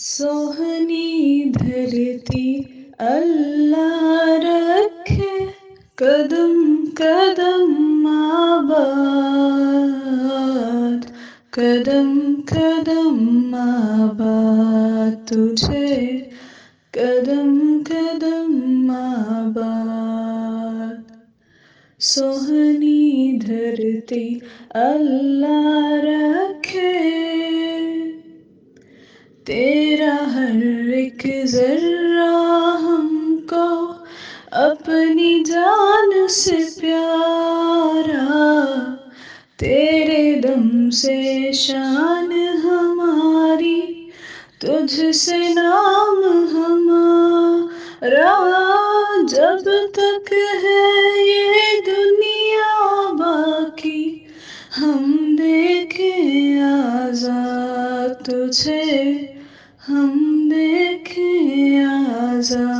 سوہنی دھرتی اللہ رکھے، قدم قدم آباد، قدم قدم آباد تجھے، قدم قدم آباد۔ سوہنی دھرتی اللہ رکھے، تیرا ہر ایک ذرہ ہم کو اپنی جان سے پیارا، تیرے دم سے شان ہماری، تجھ سے نام ہمارا، جب تک ہے یہ دنیا باقی ہم دیکھیں آزاد تجھے، ہم دیکھیں آزاد۔